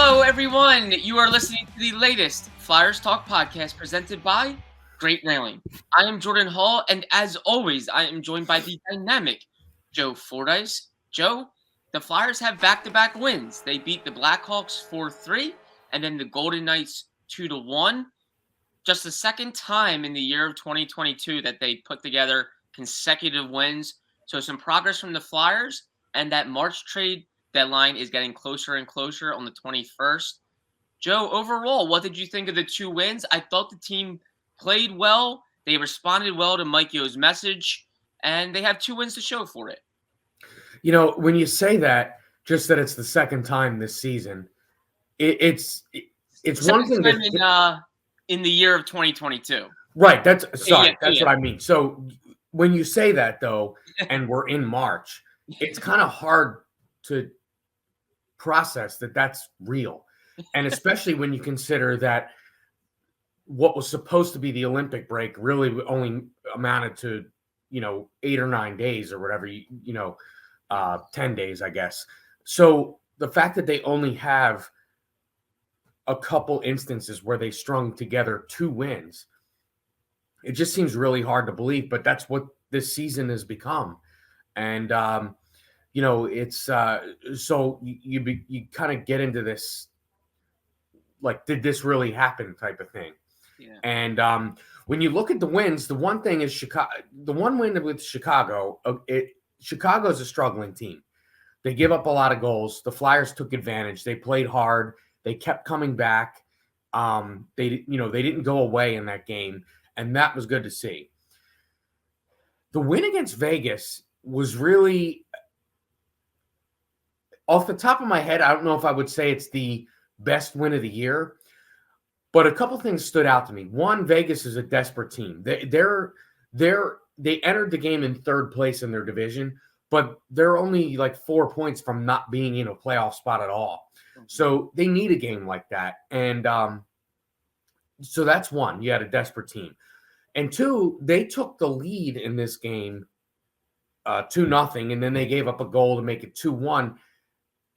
Hello, everyone. You are listening to the latest Flyers Talk podcast presented by Great Railing. I am Jordan Hall, and as always, I am joined by the dynamic Joe Fordyce. Joe, the Flyers have back-to-back wins. They beat the Blackhawks 4-3, and then the Golden Knights 2-1. Just the second time in the year of 2022 that they put together consecutive wins. So some progress from the Flyers, and that March trade deadline is getting closer and closer on the 21st. Joe, overall, what did you think of the two wins? I thought the team played well. They responded well to Mike Yo's message, and they have two wins to show for it. You know, when you say that, just that it's the second time this season, it's one thing in the year of 2022. Right. That's what I mean. So when you say that, though, and we're in March, it's kind of hard to process that that's real. And especially when you consider that what was supposed to be the Olympic break really only amounted to, 8 or 9 days or whatever, 10 days, I guess. So the fact that they only have a couple instances where they strung together two wins, it just seems really hard to believe, but that's what this season has become. And, it's so you kind of get into this, like, did this really happen type of thing? Yeah. And when you look at the wins, the one thing is Chicago. The one win with Chicago, Chicago's a struggling team. They give up a lot of goals. The Flyers took advantage. They played hard. They kept coming back. They didn't go away in that game, and that was good to see. The win against Vegas was really, off the top of my head, I don't know if I would say it's the best win of the year, but a couple things stood out to me. One, Vegas is a desperate team. They entered the game in third place in their division, but they're only like 4 points from not being in a playoff spot at all. So they need a game like that. And so that's one. You had a desperate team. And two, they took the lead in this game 2-0, and then they gave up a goal to make it 2-1.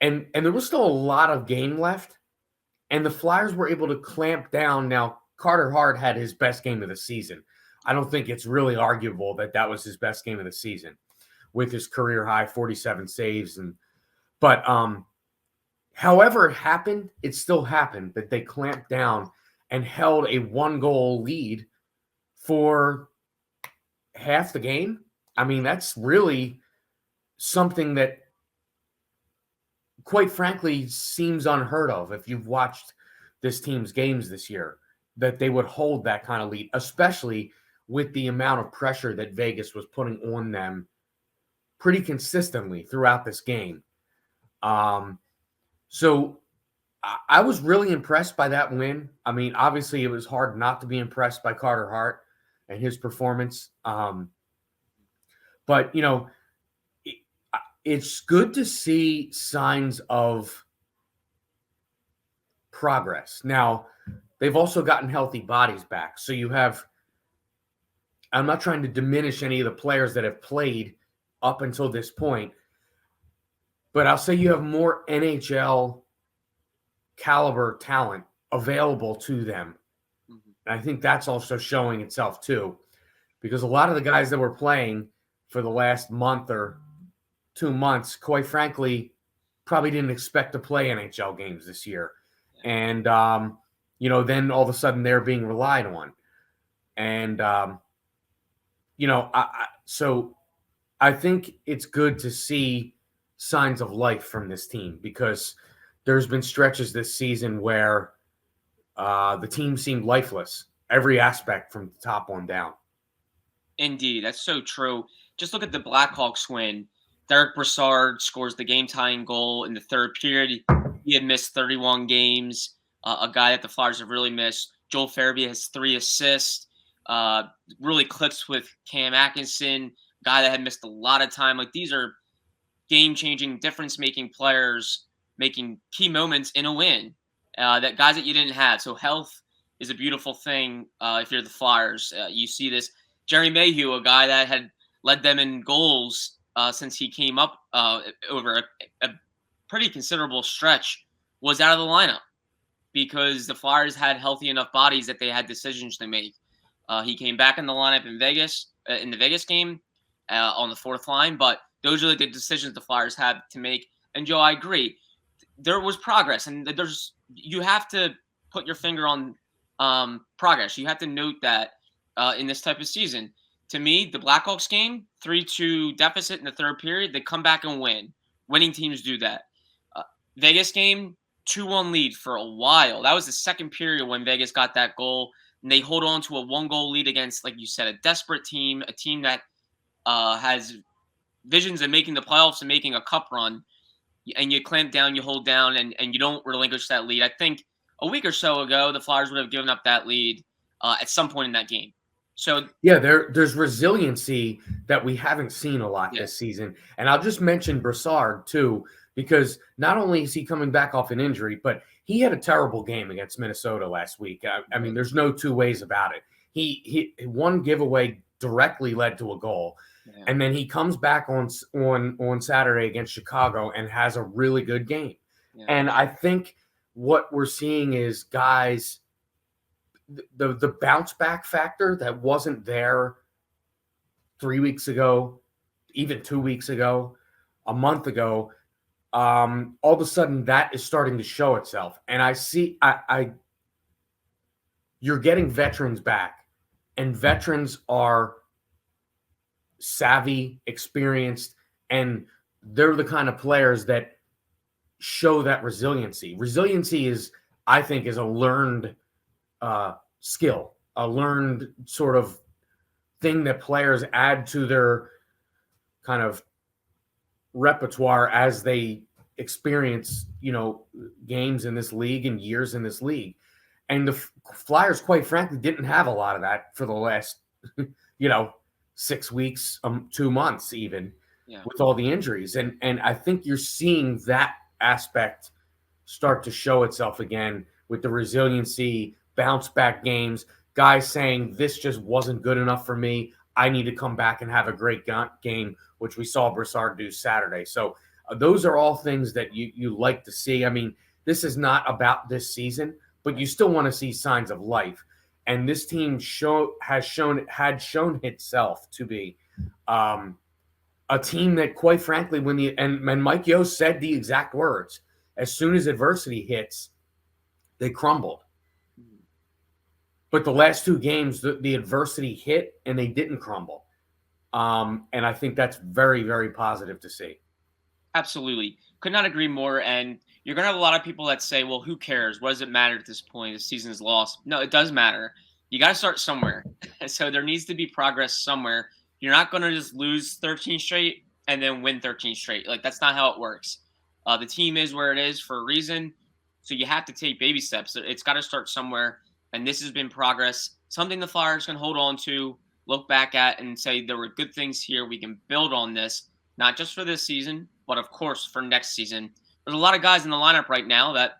And there was still a lot of game left, and the Flyers were able to clamp down. Now, Carter Hart had his best game of the season. I don't think it's really arguable that was his best game of the season with his career high 47 saves. But however it happened, it still happened that they clamped down and held a 1-goal lead for half the game. I mean, that's really something that, quite frankly, seems unheard of if you've watched this team's games this year, that they would hold that kind of lead, especially with the amount of pressure that Vegas was putting on them pretty consistently throughout this game. So I was really impressed by that win. I mean, obviously it was hard not to be impressed by Carter Hart and his performance. But, it's good to see signs of progress. Now, they've also gotten healthy bodies back. So you have, I'm not trying to diminish any of the players that have played up until this point, but I'll say you have more NHL caliber talent available to them. Mm-hmm. And I think that's also showing itself too, because a lot of the guys that were playing for the last month or 2 months, quite frankly, probably didn't expect to play NHL games this year. And, then all of a sudden they're being relied on. And, so I think it's good to see signs of life from this team, because there's been stretches this season where the team seemed lifeless, every aspect from the top on down. Indeed, that's so true. Just look at the Blackhawks win. Derek Brassard scores the game-tying goal in the third period. He had missed 31 games, a guy that the Flyers have really missed. Joel Farabee has 3 assists, really clicks with Cam Atkinson, guy that had missed a lot of time. Like, these are game-changing, difference-making players making key moments in a win, that guys that you didn't have. So health is a beautiful thing if you're the Flyers. You see this. Jerry Mayhew, a guy that had led them in goals since he came up over a pretty considerable stretch was out of the lineup because the Flyers had healthy enough bodies that they had decisions to make. He came back in the lineup in the Vegas game on the fourth line, but those are the decisions the Flyers have to make. And Joe, I agree. There was progress, and you have to put your finger on progress. You have to note that in this type of season. To me, the Blackhawks game, 3-2 deficit in the third period, they come back and win. Winning teams do that. Uh, Vegas game, 2-1 lead for a while. That was the second period when Vegas got that goal. And they hold on to a 1-goal lead against, like you said, a desperate team, a team that has visions of making the playoffs and making a cup run. And you clamp down, you hold down, and you don't relinquish that lead. I think a week or so ago, the Flyers would have given up that lead at some point in that game. So yeah, there's resiliency that we haven't seen a lot this season. And I'll just mention Brassard too, because not only is he coming back off an injury, but he had a terrible game against Minnesota last week. I mean, there's no two ways about it. He one giveaway directly led to a goal. Yeah. And then he comes back on Saturday against Chicago and has a really good game. Yeah. And I think what we're seeing is guys, the bounce back factor that wasn't there 3 weeks ago, even 2 weeks ago, a month ago, all of a sudden that is starting to show itself. And I see you're getting veterans back, and veterans are savvy, experienced, and they're the kind of players that show that resiliency. Resiliency is, I think, is a learned skill, a learned sort of thing that players add to their kind of repertoire as they experience, games in this league and years in this league. And the Flyers, quite frankly, didn't have a lot of that for the last, 6 weeks, 2 months even, with all the injuries. And I think you're seeing that aspect start to show itself again with the resiliency, bounce back games, guys saying this just wasn't good enough for me. I need to come back and have a great game, which we saw Brassard do Saturday. So those are all things that you like to see. I mean, this is not about this season, but you still want to see signs of life. And this team had shown itself to be a team that, quite frankly, and Mike Yost said the exact words, as soon as adversity hits, they crumbled. But the last 2 games, the adversity hit and they didn't crumble. And I think that's very, very positive to see. Absolutely. Could not agree more. And you're going to have a lot of people that say, well, who cares? What does it matter at this point? The season's lost. No, it does matter. You got to start somewhere. So there needs to be progress somewhere. You're not going to just lose 13 straight and then win 13 straight. Like, that's not how it works. The team is where it is for a reason. So you have to take baby steps. It's got to start somewhere. And this has been progress, something the Flyers can hold on to, look back at, and say there were good things here. We can build on this, not just for this season, but of course for next season. There's a lot of guys in the lineup right now that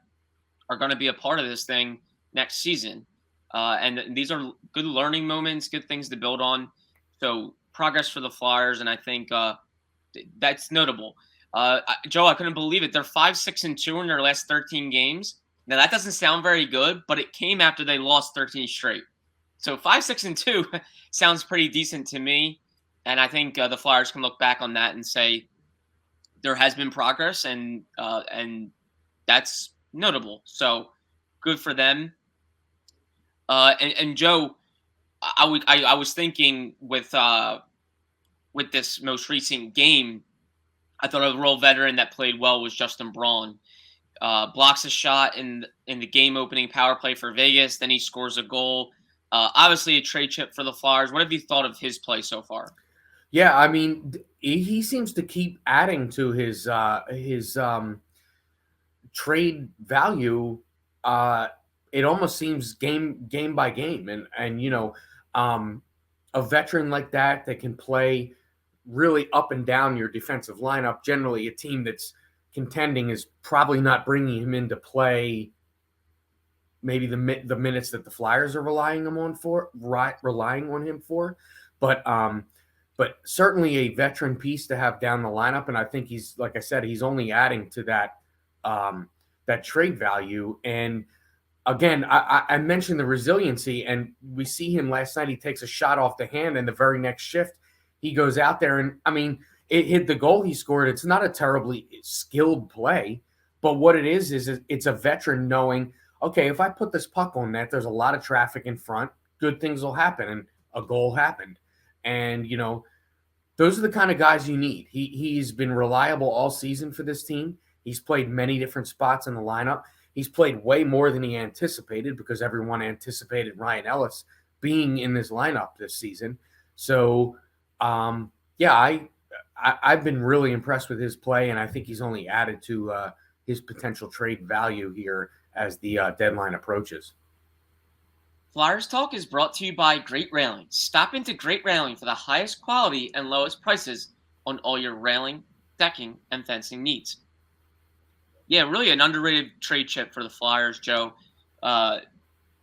are going to be a part of this thing next season. And these are good learning moments, good things to build on. So progress for the Flyers, and I think that's notable. Joe, I couldn't believe it. They're 5-6-2 in their last 13 games. Now, that doesn't sound very good, but it came after they lost 13 straight. So 5-6-2 sounds pretty decent to me. And I think the Flyers can look back on that and say there has been progress, and that's notable. So good for them. And Joe, I was thinking with this most recent game, I thought a real veteran that played well was Justin Braun. Blocks a shot in the game-opening power play for Vegas. Then he scores a goal. Obviously, a trade chip for the Flyers. What have you thought of his play so far? Yeah, I mean, he seems to keep adding to his trade value. It almost seems game by game, and a veteran like that can play really up and down your defensive lineup. Generally, a team that's contending is probably not bringing him into play maybe the minutes that the Flyers are relying on him for, but certainly a veteran piece to have down the lineup. And I think he's, like I said, he's only adding to that trade value. And again, I mentioned the resiliency, and we see him last night. He takes a shot off the hand, and the very next shift, he goes out there, and I mean, it hit the goal he scored. It's not a terribly skilled play, but what it is it's a veteran knowing, okay, if I put this puck on net, there's a lot of traffic in front. Good things will happen, and a goal happened. And those are the kind of guys you need. He's been reliable all season for this team. He's played many different spots in the lineup. He's played way more than he anticipated because everyone anticipated Ryan Ellis being in this lineup this season. So, yeah, I've been really impressed with his play, and I think he's only added to his potential trade value here as the deadline approaches. Flyers Talk is brought to you by Great Railing. Stop into Great Railing for the highest quality and lowest prices on all your railing, decking, and fencing needs. Yeah, really an underrated trade chip for the Flyers, Joe.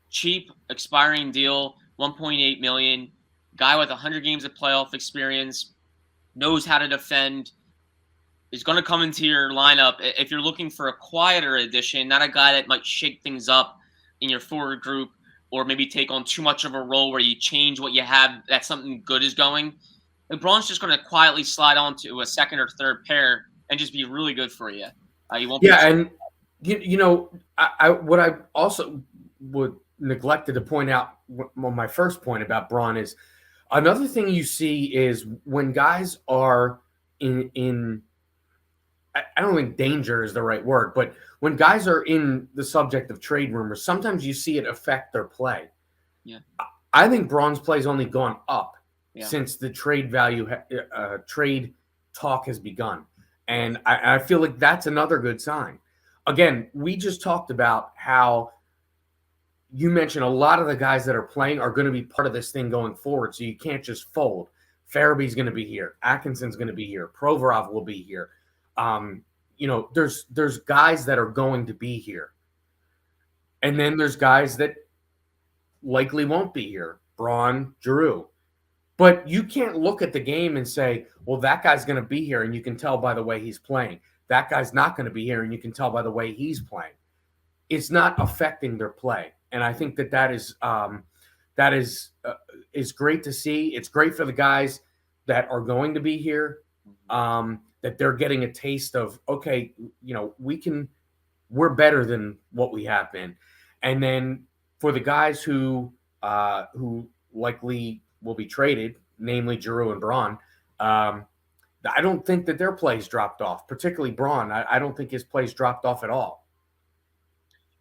Cheap, expiring deal, $1.8 million. Guy with 100 games of playoff experience, knows how to defend, is going to come into your lineup. If you're looking for a quieter addition, not a guy that might shake things up in your forward group or maybe take on too much of a role where you change what you have, that something good is going. LeBron's just going to quietly slide onto a second or third pair and just be really good for you. You won't. Yeah, and what I also would neglected to point out on my first point about Braun is another thing you see is when guys are in I don't think danger is the right word, but when guys are in the subject of trade rumors, sometimes you see it affect their play. Yeah, I think Braun's play's only gone up since the trade value trade talk has begun. And I feel like that's another good sign. Again, we just talked about how you mentioned a lot of the guys that are playing are going to be part of this thing going forward. So you can't just fold. Farabee's going to be here. Atkinson's going to be here. Provorov will be here. There's guys that are going to be here. And then there's guys that likely won't be here. Braun, Giroux. But you can't look at the game and say, well, that guy's going to be here, and you can tell by the way he's playing. That guy's not going to be here, and you can tell by the way he's playing. It's not affecting their play, and I think that is great to see. It's great for the guys that are going to be here, that they're getting a taste of, okay, we're better than what we have been. And then for the guys who likely will be traded, namely Giroux and Braun, I don't think that their plays dropped off, particularly Braun. I don't think his plays dropped off at all.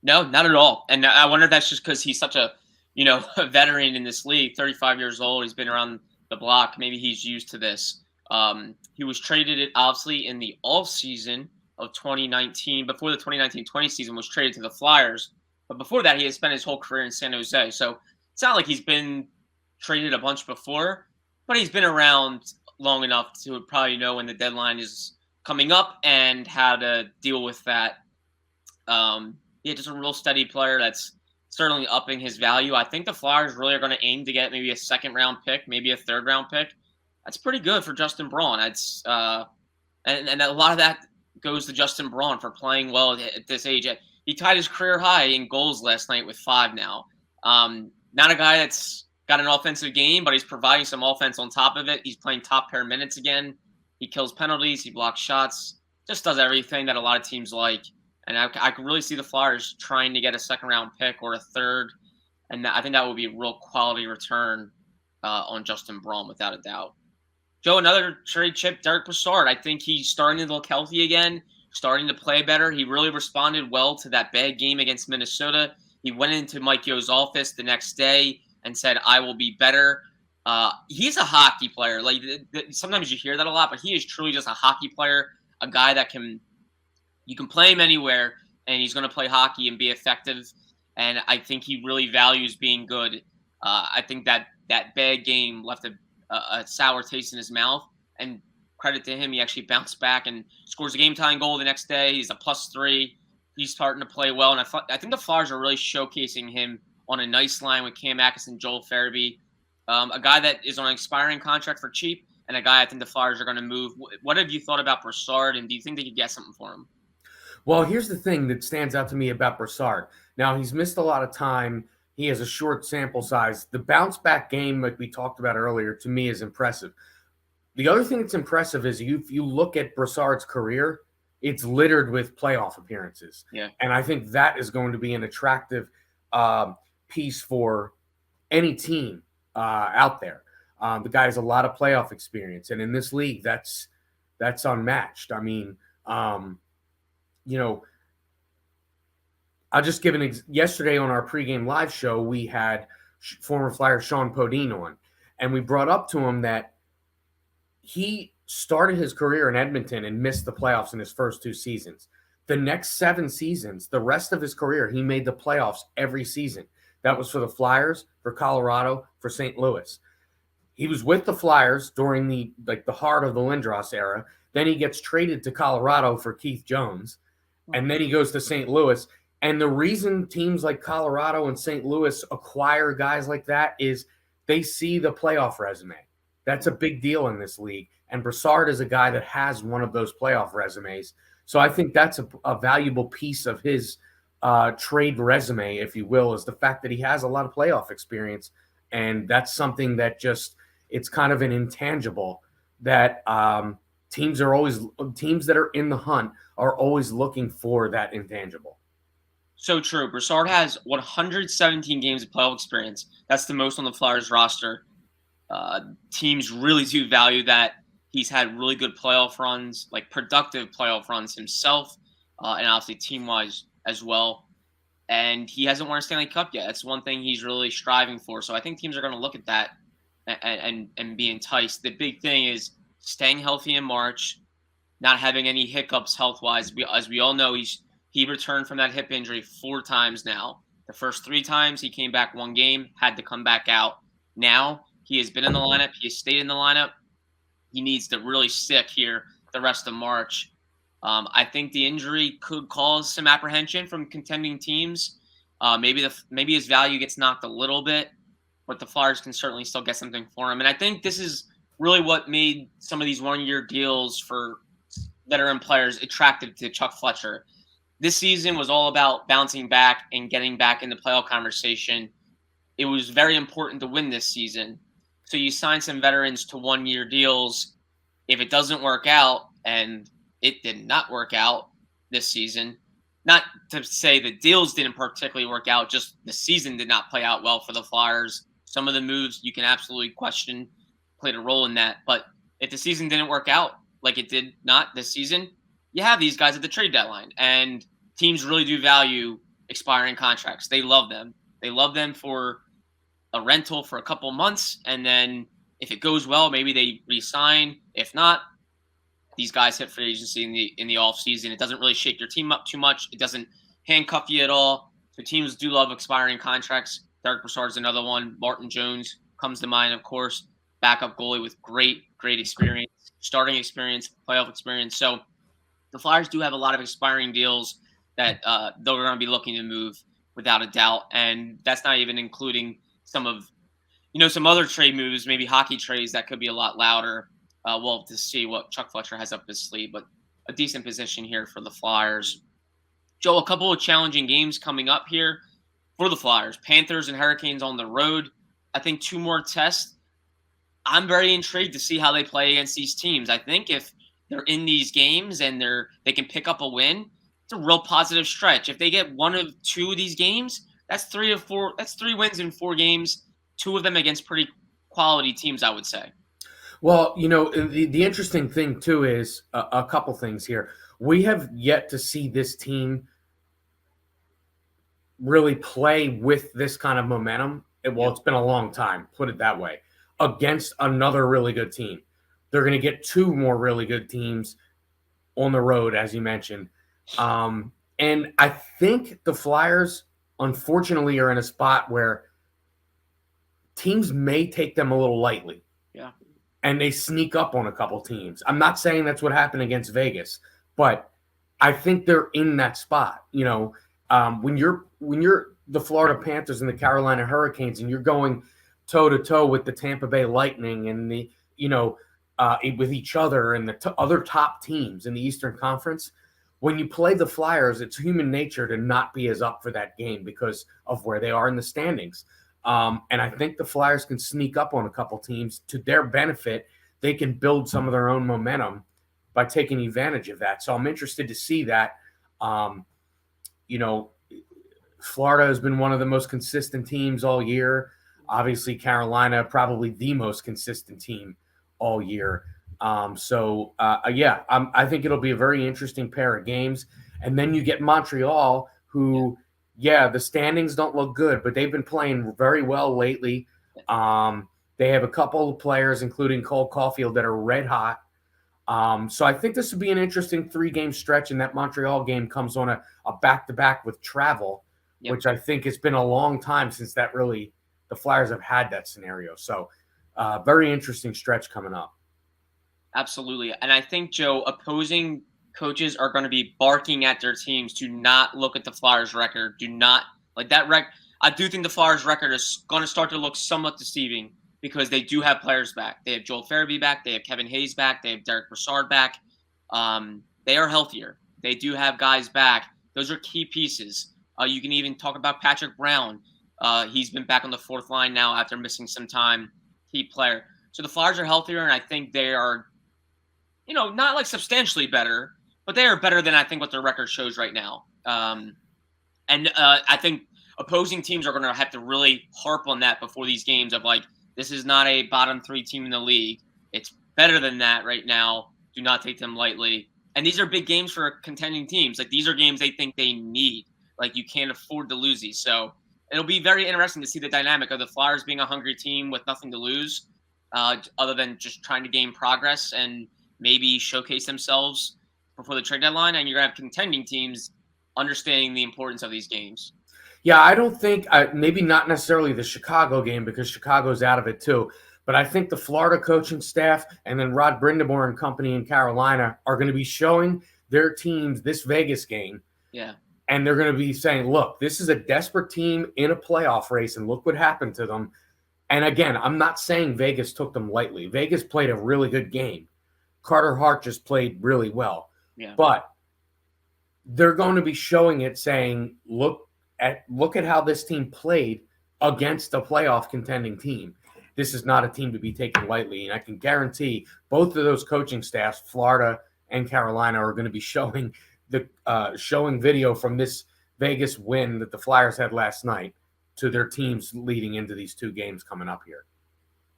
No, not at all. And I wonder if that's just because he's such a veteran in this league, 35 years old. He's been around the block. Maybe he's used to this. He was traded, obviously, in the offseason of 2019. Before the 2019-20 season, was traded to the Flyers. But before that, he had spent his whole career in San Jose. So it's not like he's been traded a bunch before, but he's been around long enough to probably know when the deadline is coming up and how to deal with that. Just a real steady player that's certainly upping his value. I think the Flyers really are going to aim to get maybe a second-round pick, maybe a third-round pick. That's pretty good for Justin Braun. That's and a lot of that goes to Justin Braun for playing well at this age. He tied his career high in goals last night with 5 now. Not a guy that's got an offensive game, but he's providing some offense on top of it. He's playing top pair minutes again. He kills penalties. He blocks shots. Just does everything that a lot of teams like. And I could really see the Flyers trying to get a second-round pick or a third. And I think that would be a real quality return on Justin Braun, without a doubt. Joe, another trade chip, Derek Brassard. I think he's starting to look healthy again, starting to play better. He really responded well to that bad game against Minnesota. He went into Mike Yo's office the next day and said, I will be better. He's a hockey player. Like sometimes you hear that a lot, but he is truly just a hockey player, a guy that you can play him anywhere, and he's going to play hockey and be effective. And I think he really values being good. I think that bad game left a sour taste in his mouth. And credit to him, he actually bounced back and scores a game-tying goal the next day. He's a +3. He's starting to play well. And I think the Flyers are really showcasing him on a nice line with Cam Atkinson, Joel Farabee, a guy that is on an expiring contract for cheap, and a guy I think the Flyers are going to move. What have you thought about Brassard, and do you think they could get something for him? Well, here's the thing that stands out to me about Brassard. Now, he's missed a lot of time. He has a short sample size. The bounce back game, like we talked about earlier, to me is impressive. The other thing that's impressive is if you look at Brassard's career, it's littered with playoff appearances. Yeah. And I think that is going to be an attractive piece for any team out there. The guy has a lot of playoff experience. And in this league, that's unmatched. I mean, you know, I'll just give yesterday on our pregame live show, we had former Flyer Sean Podine on, and we brought up to him that he started his career in Edmonton and missed the playoffs in his first 2 seasons. The next 7 seasons, the rest of his career, he made the playoffs every season. That was for the Flyers, for Colorado, for St. Louis. He was with the Flyers during the heart of the Lindros era. Then he gets traded to Colorado for Keith Jones, and then he goes to St. Louis. And the reason teams like Colorado and St. Louis acquire guys like that is they see the playoff resume. That's a big deal in this league. And Brassard is a guy that has one of those playoff resumes. So I think that's a valuable piece of his trade resume, if you will, is the fact that he has a lot of playoff experience. And that's something that it's kind of an intangible that teams that are in the hunt are always looking for that intangible. So true. Brassard has 117 games of playoff experience. That's the most on the Flyers roster. Teams really do value that. He's had really good playoff runs, like productive playoff runs himself, and obviously team-wise as well. And he hasn't won a Stanley Cup yet. That's one thing he's really striving for. So I think teams are going to look at that and be enticed. The big thing is staying healthy in March, not having any hiccups health-wise. As we all know, he returned from that hip injury 4 times now. The first 3 times he came back 1 game, had to come back out. Now he has been in the lineup. He has stayed in the lineup. He needs to really stick here the rest of March. I think the injury could cause some apprehension from contending teams. Maybe his value gets knocked a little bit, but the Flyers can certainly still get something for him. And I think this is really what made some of these 1-year deals for veteran players attractive to Chuck Fletcher. This season was all about bouncing back and getting back in the playoff conversation. It was very important to win this season. So you sign some veterans to 1-year deals. If it doesn't work out, and it did not work out this season, not to say the deals didn't particularly work out, just the season did not play out well for the Flyers. Some of the moves you can absolutely question played a role in that. But if the season didn't work out like it did not this season, you have these guys at the trade deadline. And teams really do value expiring contracts. They love them. They love them for a rental for a couple months, and then if it goes well, maybe they re-sign. If not, these guys hit free agency in the off season. It doesn't really shake your team up too much. It doesn't handcuff you at all. So teams do love expiring contracts. Derek Brassard is another one. Martin Jones comes to mind, of course. Backup goalie with great experience, starting experience, playoff experience. So the Flyers do have a lot of expiring deals that they're going to be looking to move without a doubt, and that's not even including some other trade moves, maybe hockey trades that could be a lot louder. We'll have to see what Chuck Fletcher has up his sleeve, but a decent position here for the Flyers. Joe, a couple of challenging games coming up here for the Flyers. Panthers and Hurricanes on the road. I think 2 more tests. I'm very intrigued to see how they play against these teams. I think if they're in these games and they can pick up a win, it's a real positive stretch. If they get 1 of 2 of these games, that's 3 of 4. That's 3 wins in 4 games. 2 of them against pretty quality teams, I would say. Well, the interesting thing too is a couple things here. We have yet to see this team really play with this kind of momentum. It's been a long time, put it that way, against another really good team. They're going to get 2 more really good teams on the road, as you mentioned. And I think the Flyers, unfortunately, are in a spot where teams may take them a little lightly. Yeah. And they sneak up on a couple teams. I'm not saying that's what happened against Vegas, but I think they're in that spot. When you're the Florida Panthers and the Carolina Hurricanes and you're going toe-to-toe with the Tampa Bay Lightning and with each other and the other top teams in the Eastern Conference, when you play the Flyers, it's human nature to not be as up for that game because of where they are in the standings. And I think the Flyers can sneak up on a couple teams to their benefit. They can build some of their own momentum by taking advantage of that. So I'm interested to see that. Um, you know, Florida has been one of the most consistent teams all year. Obviously, Carolina, probably the most consistent team all year. I think it'll be a very interesting pair of games. And then you get Montreal, who, the standings don't look good, but they've been playing very well lately. They have a couple of players, including Cole Caulfield, that are red hot. So I think this would be an interesting 3-game stretch, and that Montreal game comes on a back-to-back with travel, which I think it's been a long time since the Flyers have had that scenario. So very interesting stretch coming up. Absolutely. And I think, Joe, opposing coaches are going to be barking at their teams to not look at the Flyers record. Do not like that I do think the Flyers record is going to start to look somewhat deceiving because they do have players back. They have Joel Farabee back. They have Kevin Hayes back. They have Derek Brassard back. They are healthier. They do have guys back. Those are key pieces. You can even talk about Patrick Brown. He's been back on the fourth line now after missing some time. Key player. So the Flyers are healthier, and I think they are, not like substantially better, but they are better than I think what their record shows right now. I think opposing teams are going to have to really harp on that before these games of like, this is not a bottom 3 team in the league. It's better than that right now. Do not take them lightly. And these are big games for contending teams. Like, these are games they think they need. Like, you can't afford to lose these. So it'll be very interesting to see the dynamic of the Flyers being a hungry team with nothing to lose, other than just trying to gain progress and maybe showcase themselves before the trade deadline. And you're going to have contending teams understanding the importance of these games. Yeah, I don't think maybe not necessarily the Chicago game because Chicago's out of it too. But I think the Florida coaching staff and then Rod Brindamore and company in Carolina are going to be showing their teams this Vegas game. Yeah. And they're going to be saying, look, this is a desperate team in a playoff race, and look what happened to them. And again, I'm not saying Vegas took them lightly. Vegas played a really good game. Carter Hart just played really well. Yeah. But they're going to be showing it saying, look at how this team played against a playoff contending team. This is not a team to be taken lightly. And I can guarantee both of those coaching staffs, Florida and Carolina, are going to be showing video from this Vegas win that the Flyers had last night to their teams leading into these 2 games coming up here.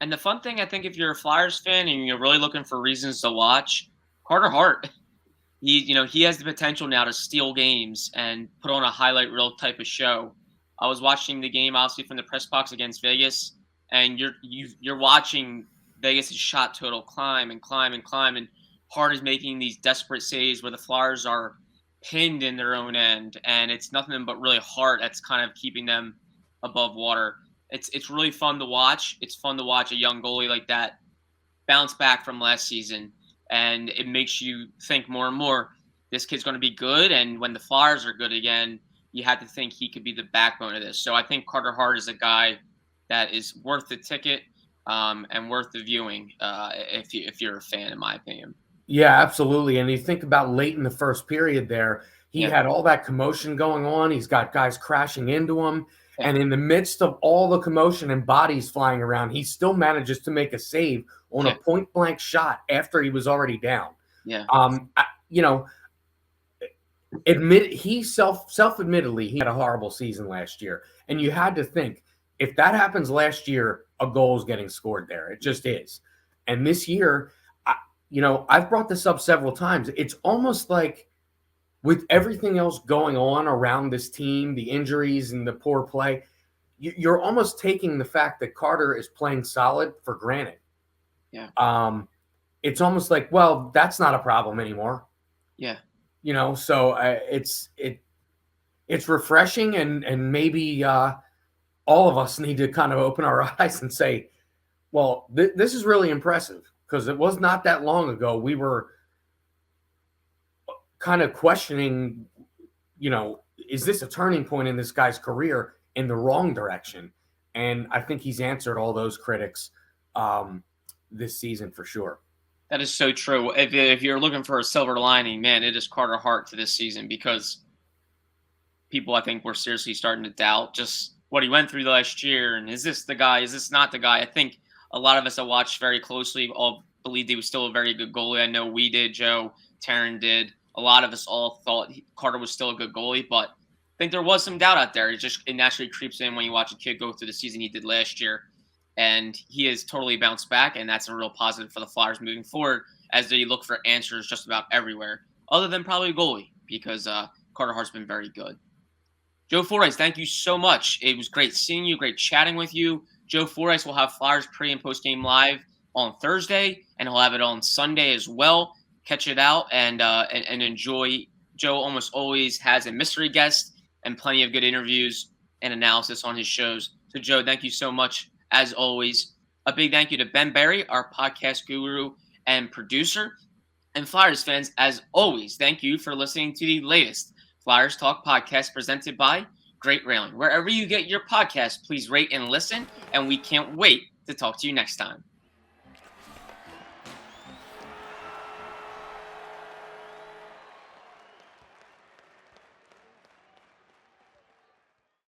And the fun thing, I think, if you're a Flyers fan and you're really looking for reasons to watch, Carter Hart, he has the potential now to steal games and put on a highlight reel type of show. I was watching the game, obviously, from the press box against Vegas, and you're watching Vegas' shot total climb and climb and climb, and Hart is making these desperate saves where the Flyers are pinned in their own end, and it's nothing but really Hart that's kind of keeping them above water. It's really fun to watch. It's fun to watch a young goalie like that bounce back from last season, and it makes you think more and more, this kid's going to be good, and when the Flyers are good again, you have to think he could be the backbone of this. So I think Carter Hart is a guy that is worth the ticket and worth the viewing if you're a fan, in my opinion. Yeah, absolutely. And you think about late in the first period there, he had all that commotion going on. He's got guys crashing into him. Yeah. And in the midst of all the commotion and bodies flying around, he still manages to make a save on a point-blank shot after he was already down. Yeah. He self-admittedly, he had a horrible season last year. And you had to think, if that happens last year, a goal is getting scored there. It just is. And this year, I've brought this up several times. It's almost like with everything else going on around this team, the injuries and the poor play, you're almost taking the fact that Carter is playing solid for granted. Yeah. It's almost like, well, that's not a problem anymore. Yeah. So it's refreshing, and maybe all of us need to kind of open our eyes and say, well, this is really impressive, because it was not that long ago we were kind of questioning, is this a turning point in this guy's career in the wrong direction? And I think he's answered all those critics this season for sure. That is so true. If you're looking for a silver lining, man, it is Carter Hart to this season because people I think were seriously starting to doubt just what he went through last year and is this the guy? Is this not the guy? I think a lot of us that watched very closely all believed he was still a very good goalie. I know we did, Joe, Taryn did. A lot of us all thought Carter was still a good goalie, but I think there was some doubt out there. It naturally creeps in when you watch a kid go through the season he did last year, and he has totally bounced back, and that's a real positive for the Flyers moving forward as they look for answers just about everywhere, other than probably goalie because Carter Hart's been very good. Joe Fordyce, thank you so much. It was great seeing you, great chatting with you. Joe Fordyce will have Flyers pre and post game live on Thursday, and he'll have it on Sunday as well. Catch it out and enjoy. Joe almost always has a mystery guest and plenty of good interviews and analysis on his shows. So, Joe, thank you so much as always. A big thank you to Ben Berry, our podcast guru and producer. And Flyers fans, as always, thank you for listening to the latest Flyers Talk podcast presented by Great Railing. Wherever you get your podcast, please rate and listen, and we can't wait to talk to you next time.